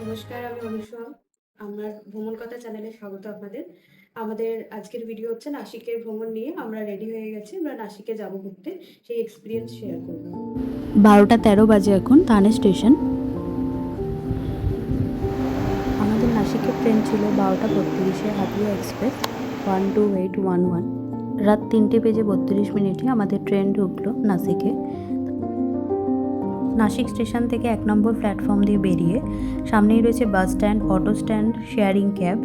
নমস্কার, আমি অনুষা। আমার ভ্রমণ কথা চ্যানেলে স্বাগত আপনাদের। আমাদের আজকের ভিডিও হচ্ছে নাসিকের ভ্রমণ নিয়ে। আমরা রেডি হয়ে গেছি। আমরা নাসিকে যাব ঘুরতে। সেই এক্সপেরিয়েন্স শেয়ার করব। 12টা 13 বাজে এখন থানে স্টেশন। আমাদের নাসিকের ট্রেন ছিল 12টা 32-এ হাতিয়া এক্সপ্রেস 12811। রাত 3:32 আমাদের ট্রেন ঢুকলো নাসিকে। নাসিক স্টেশন থেকে 1 নম্বর প্ল্যাটফর্ম দিয়ে বেরিয়ে সামনেই রয়েছে bus stand, auto stand, sharing cab,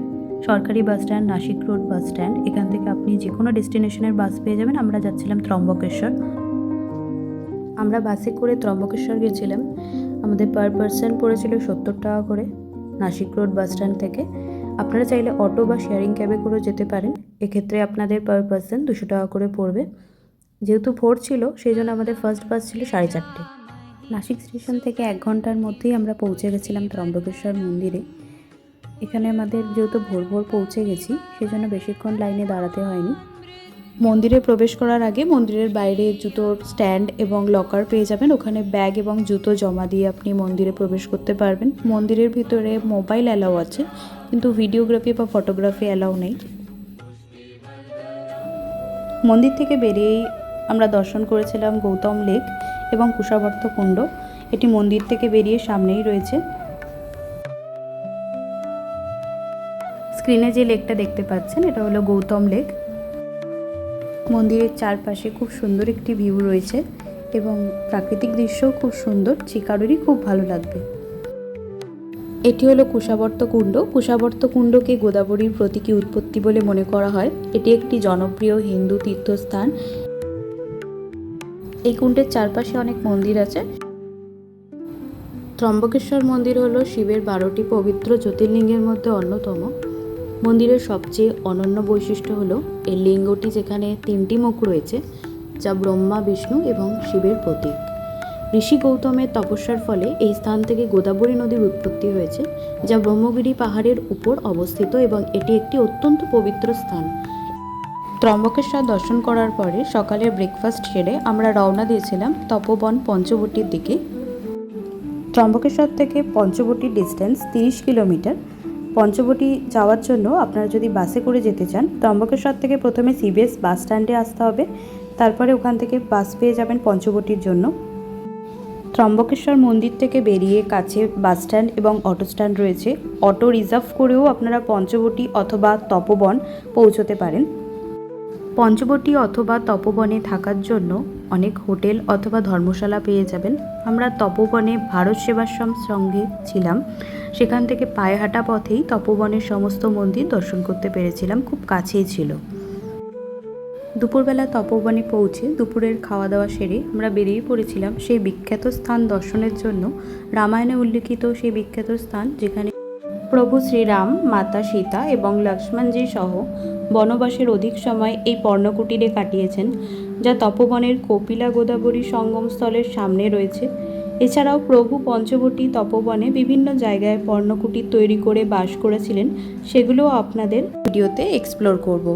সরকারি bus stand, Nashik road bus stand. এখান থেকে আপনি যে কোনো ডেস্টিনেশনের বাস পেয়ে যাবেন। আমরা যাচ্ছিলাম ত্রম্বকেশ্বর। আমরা বাসে করে ত্রম্বকেশ্বর গেছিলাম। আমাদের পার পারসন পড়েছিল 70 টাকা করে নাসিক রোড বাস স্ট্যান্ড থেকে। আপনারা চাইলে অটো বা শেয়ারিং ক্যাবে করেও যেতে পারেন। এক্ষেত্রে আপনাদের পার পারসন 200 টাকা করে পড়বে। যেহেতু ভোর ছিল সেই জন্য আমাদের ফার্স্ট বাস ছিল 4:30। নাসিক স্টেশন থেকে 1 ঘন্টার মধ্যেই আমরা পৌঁছে গেছিলাম ত্রম্বকেশ্বর মন্দিরে। এখানে আমাদের যেহেতু ভোর ভোর পৌঁছে গেছি সেই জন্য বেশিক্ষণ লাইনে দাঁড়াতে হয়নি। মন্দিরে প্রবেশ করার আগে মন্দিরের বাইরে জুতোর স্ট্যান্ড এবং লকার পেয়ে যাবেন। ওখানে ব্যাগ এবং জুতো জমা দিয়ে আপনি মন্দিরে প্রবেশ করতে পারবেন। মন্দিরের ভিতরে মোবাইল অ্যালাউ আছে, কিন্তু ভিডিওগ্রাফি বা ফটোগ্রাফি অ্যালাউ নেই। মন্দির থেকে বেরিয়েই আমরা দর্শন করেছিলাম গৌতম লেক এবং কুশাবর্ত কুণ্ড। এটি মন্দির থেকে বেরিয়ে সামনেই রয়েছে। স্ক্রিনে যে লেকটা দেখতে পাচ্ছেন এটা হলো গৌতম লেক। মন্দিরের চারপাশে খুব সুন্দর একটি ভিউ রয়েছে এবং প্রাকৃতিক দৃশ্যও খুব সুন্দর, যে কারোরই খুব ভালো লাগবে। এটি হলো কুশাবর্ত কুণ্ড। কুশাবর্ত কুণ্ডকে গোদাবরীর প্রতীকী উৎপত্তি বলে মনে করা হয়। এটি একটি জনপ্রিয় হিন্দু তীর্থস্থান। এই কুণ্ডের চারপাশে অনেক মন্দির আছে। ত্রম্বকেশ্বর মন্দির হলো শিবের 12টি পবিত্র জ্যোতির্লিঙ্গের মধ্যে অন্যতম। মন্দিরের সবচেয়ে অনন্য বৈশিষ্ট্য হলো এই লিঙ্গটি, যেখানে 3টি মুখ রয়েছে, যা ব্রহ্মা, বিষ্ণু এবং শিবের প্রতীক। ঋষি গৌতমের তপস্যার ফলে এই স্থান থেকে গোদাবরী নদীর উৎপত্তি হয়েছে, যা ব্রহ্মগিরি পাহাড়ের উপর অবস্থিত এবং এটি একটি অত্যন্ত পবিত্র স্থান। ত্রম্বকেশ্বর দর্শন করার পরে সকালের ব্রেকফাস্ট সেরে আমরা রওনা দিয়েছিলাম তপবন পঞ্চবটির দিকে। ত্রম্বকেশ্বর থেকে পঞ্চবটির ডিস্টেন্স 30 কিলোমিটার। পঞ্চবটি যাওয়ার জন্য আপনারা যদি বাসে করে যেতে চান, ত্রম্বকেশ্বর থেকে প্রথমে সিবিএস বাস স্ট্যান্ডে আসতে হবে। তারপরে ওখান থেকে বাস পেয়ে যাবেন পঞ্চবটির জন্য। ত্রম্বকেশ্বর মন্দির থেকে বেরিয়ে কাছে বাস স্ট্যান্ড এবং অটো স্ট্যান্ড রয়েছে। অটো রিজার্ভ করেও আপনারা পঞ্চবটি অথবা তপবন পৌঁছতে পারেন। পঞ্চবটি অথবা তপবনে থাকার জন্য অনেক হোটেল অথবা ধর্মশালা পেয়ে যাবেন। আমরা তপবনে ভারত সেবাশ্রম সঙ্গে ছিলাম। সেখান থেকে পায়ে হাঁটা পথেই তপবনের সমস্ত মন্দির দর্শন করতে পেরেছিলাম, খুব কাছেই ছিল। দুপুরবেলা তপবনে পৌঁছে দুপুরের খাওয়া দাওয়া সেরে আমরা বেরিয়ে পড়েছিলাম সেই বিখ্যাত স্থান দর্শনের জন্য। রামায়ণে উল্লিখিত সেই বিখ্যাত স্থান, যেখানে প্রভু শ্রীরাম, মাতা সীতা এবং লক্ষ্মণজি সহ বনবাসের অধিক সময় এই পর্ণকুটিরে কাটিয়েছেন, যা তপবনের কপিলা গোদাবরী সঙ্গমস্থলের সামনে রয়েছে। এছাড়াও প্রভু পঞ্চবটি তপবনে বিভিন্ন জায়গায় পর্ণকুটির তৈরি করে বাস করেছিলেন, সেগুলোও আপনাদের ভিডিওতে এক্সপ্লোর করব।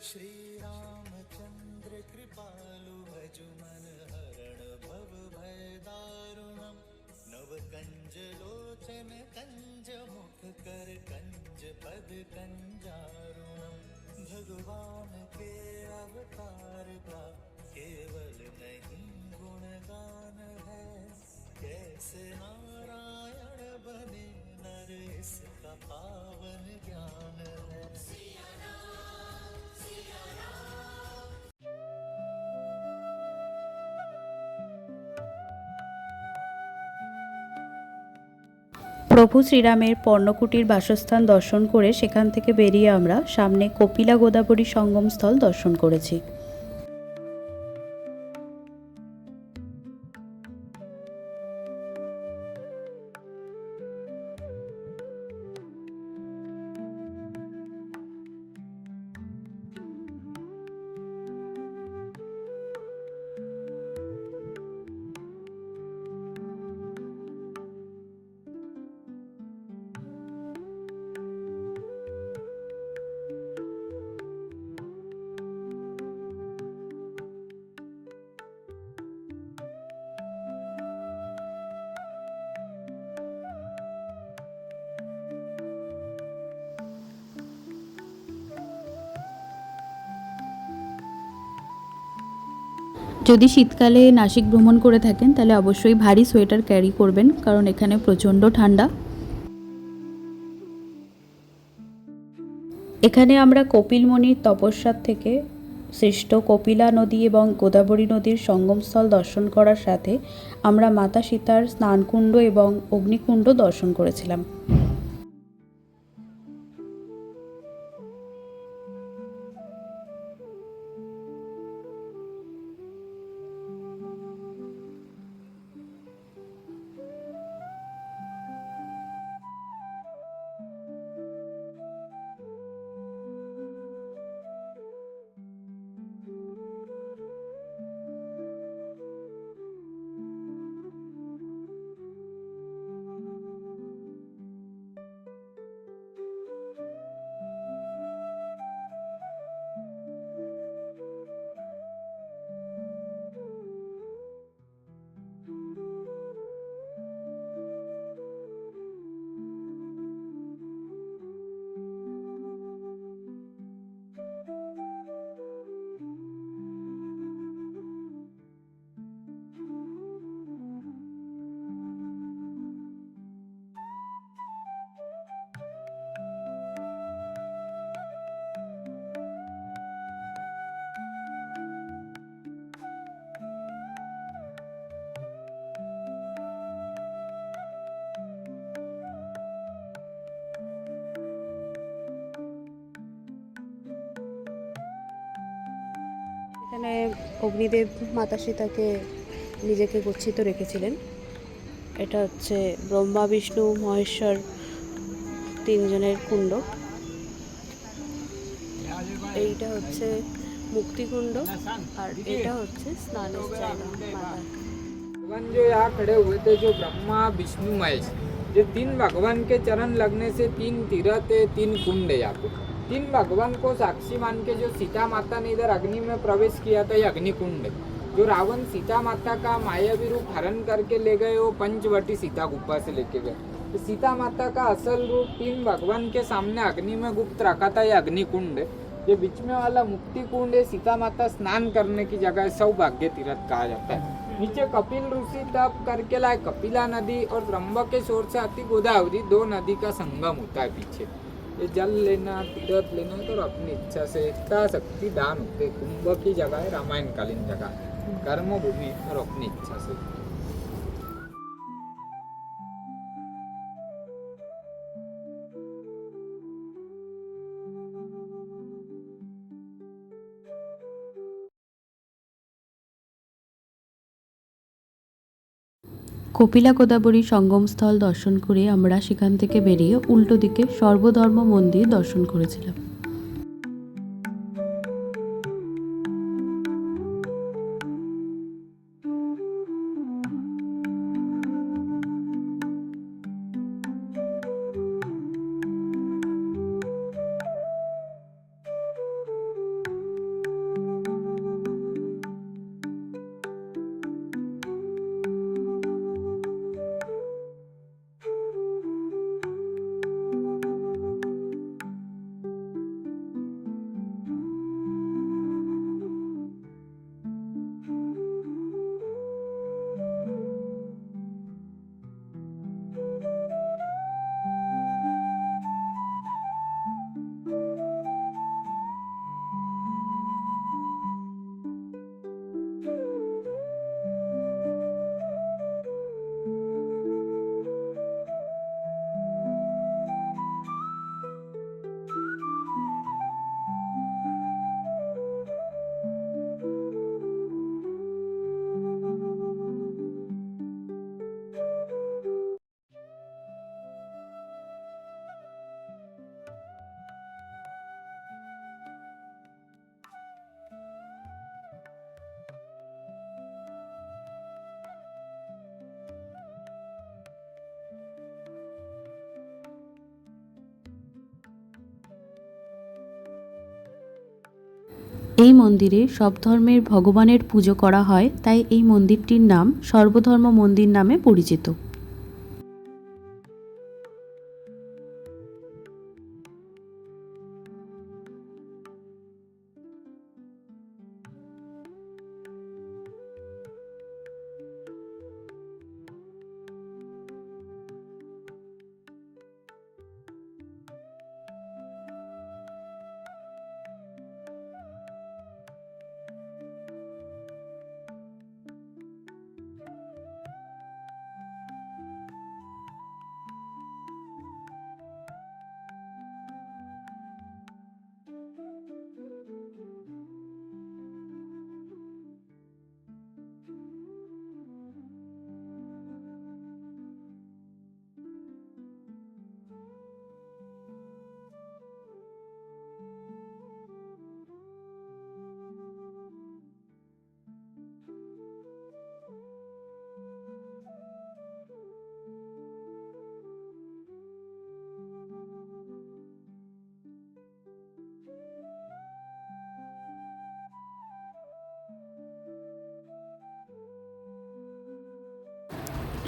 श्री रामचंद्र कृपालु भजुमन हरण भव भय दारुणम नव कंज लोचन कंज मुख कर कंज पद कंजारुणम भगवान के अवतार का केवल नहीं गुणगान है, कैसे नारायण बने नर इसका पावन ज्ञान है। প্রভু শ্রীরামের পর্ণকুটির বাসস্থান দর্শন করে সেখান থেকে বেরিয়ে আমরা সামনে কপিলা গোদাবরী সঙ্গমস্থল দর্শন করেছি। যদি শীতকালে নাসিক ভ্রমণ করে থাকেন তাহলে অবশ্যই ভারী সোয়েটার ক্যারি করবেন, কারণ এখানে প্রচণ্ড ঠান্ডা। এখানে আমরা কপিলমুনির তপস্যার থেকে সৃষ্ট কপিলা নদী এবং গোদাবরী নদীর সঙ্গমস্থল দর্শন করার সাথে আমরা মাতা সীতার স্নানকুণ্ড এবং অগ্নিকুণ্ড দর্শন করেছিলাম। এখানে অগ্নিদেব মাতা সীতাকে নিজেকে গচ্ছিত রেখেছিলেন। এটা হচ্ছে ব্রহ্মা বিষ্ণু মহেশ্বর তিনজনের কুণ্ড। এইটা হচ্ছে মুক্তিকুণ্ড আর এটা হচ্ছে স্নানের জায়গা মাতার। भगवान जो यहाँ खड़े हुए थे, जो ब्रह्मा विष्णु महेश, ये तीन भगवान के चरण लगने से तीन तीर्थ है, तीन कुंड है यहाँ पे। तीन भगवान को साक्षी मान के जो सीता माता ने इधर अग्नि में प्रवेश किया था, ये अग्नि कुंड है। जो रावण सीता माता का मायावी रूप हरण करके ले गए, वो पंचवटी सीता गुफा से लेके गए। तो सीता माता का असल रूप तीन भगवान के सामने अग्नि में गुप्त रखा था, ये अग्नि कुंड है। ये बीच में वाला मुक्ति कुंड है, सीता माता स्नान करने की जगह है, सौभाग्य तीर्थ कहा जाता है। नीचे कपिल ऋषि तप करके लाए कपिला नदी और त्र्यंबकेश्वर से आती गोदावरी, दो नदी का संगम होता है पीछे। ये जल लेना, तीर्थ लेना तो अपनी इच्छा से इच्छा शक्ति दान होते। कुंभ की जगह है, रामायण कालीन जगह, कर्म भूमि और अपनी इच्छा से। কপিলা গোদাবরী সঙ্গমস্থল দর্শন করে আমরা সেখান থেকে বেরিয়ে উল্টো দিকে সর্বধর্ম মন্দির দর্শন করেছিলাম। এই মন্দিরে সব ধর্মের ভগবানের পুজো করা হয়, তাই এই মন্দিরটির নাম সর্বধর্ম মন্দির নামে পরিচিত।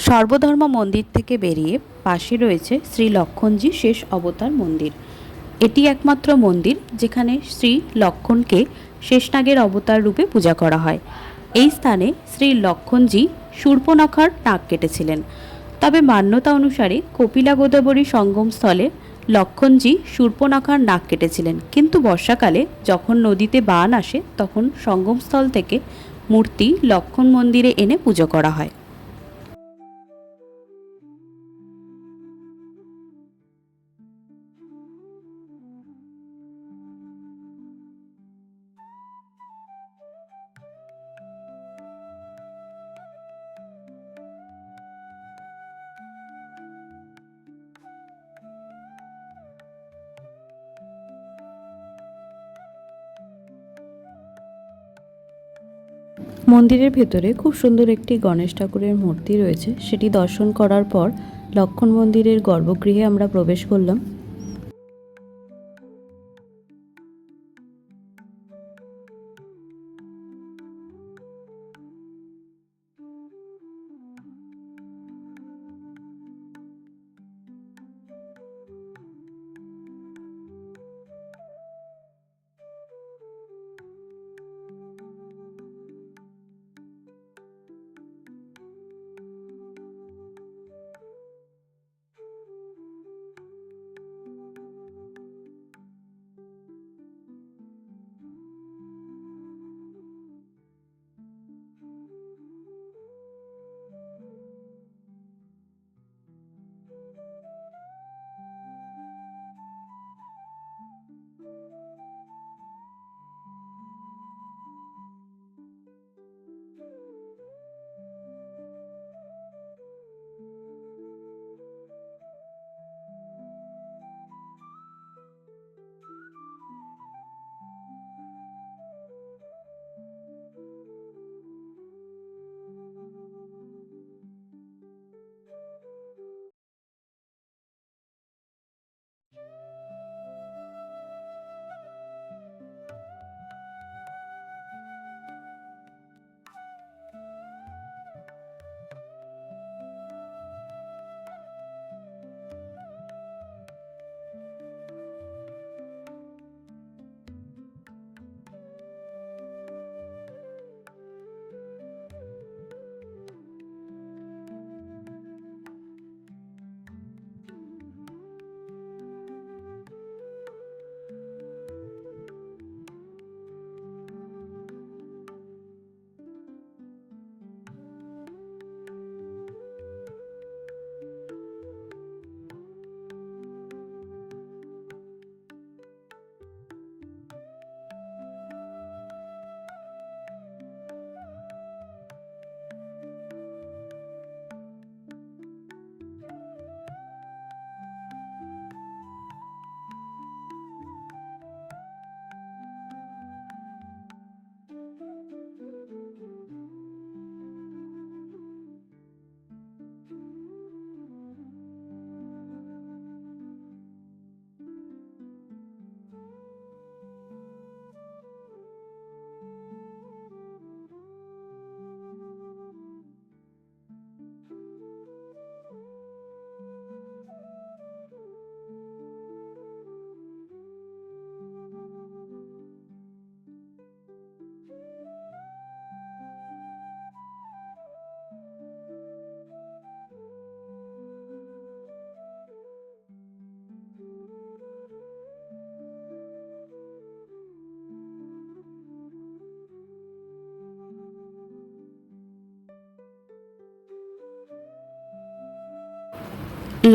সর্বধর্ম মন্দির থেকে বেরিয়ে পাশে রয়েছে শ্রী লক্ষণজি শেষ অবতার মন্দির। এটি একমাত্র মন্দির যেখানে শ্রী লক্ষণকে শেষনাগের অবতার রূপে পূজা করা হয়। এই স্থানে শ্রী লক্ষণজি শূর্পণখার নাক কেটেছিলেন। তবে মান্যতা অনুসারে কপিলা গোদাবরী সঙ্গমস্থলে লক্ষণজি শূর্পণখার নাক কেটেছিলেন, কিন্তু বর্ষাকালে যখন নদীতে বান আসে তখন সঙ্গমস্থল থেকে মূর্তি লক্ষণ মন্দিরে এনে পুজো করা হয়। মন্দিরের ভেতরে খুব সুন্দর একটি গণেশ ঠাকুরের মূর্তি রয়েছে, সেটি দর্শন করার পর লক্ষণ মন্দিরের গর্ভগৃহে আমরা প্রবেশ করলাম।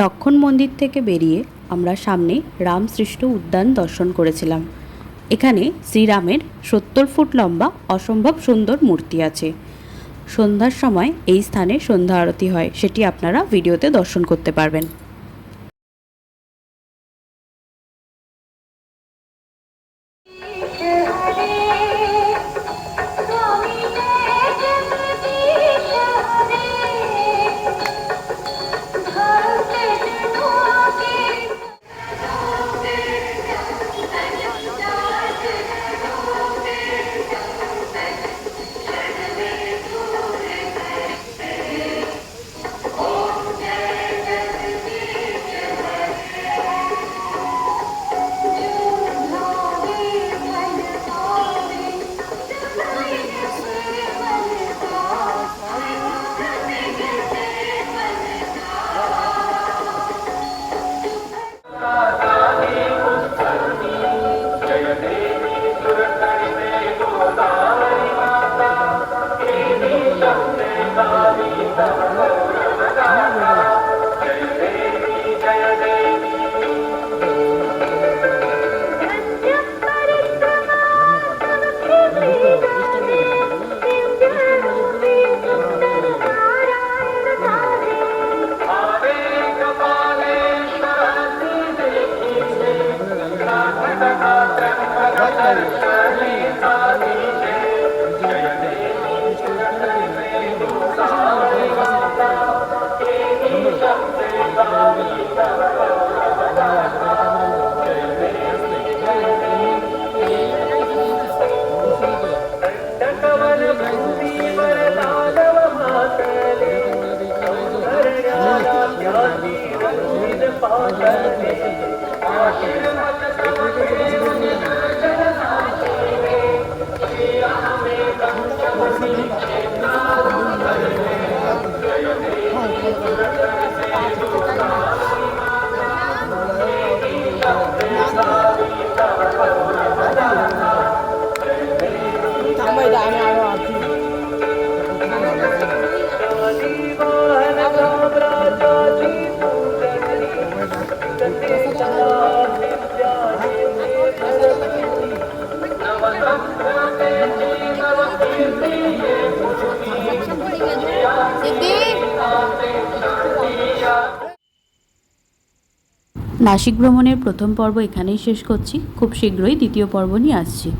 লক্ষণ মন্দির থেকে বেরিয়ে আমরা সামনে রামসৃষ্ট উদ্যান দর্শন করেছিলাম। এখানে শ্রীরামের 70 ফুট লম্বা অসম্ভব সুন্দর মূর্তি আছে। সন্ধ্যার সময় এই স্থানে সন্ধ্যা আরতি হয়, সেটি আপনারা ভিডিওতে দর্শন করতে পারবেন। নাসিক ভ্রমণের প্রথম পর্ব এখানেই শেষ করছি। খুব শীঘ্রই দ্বিতীয় পর্ব নিয়ে আসছি।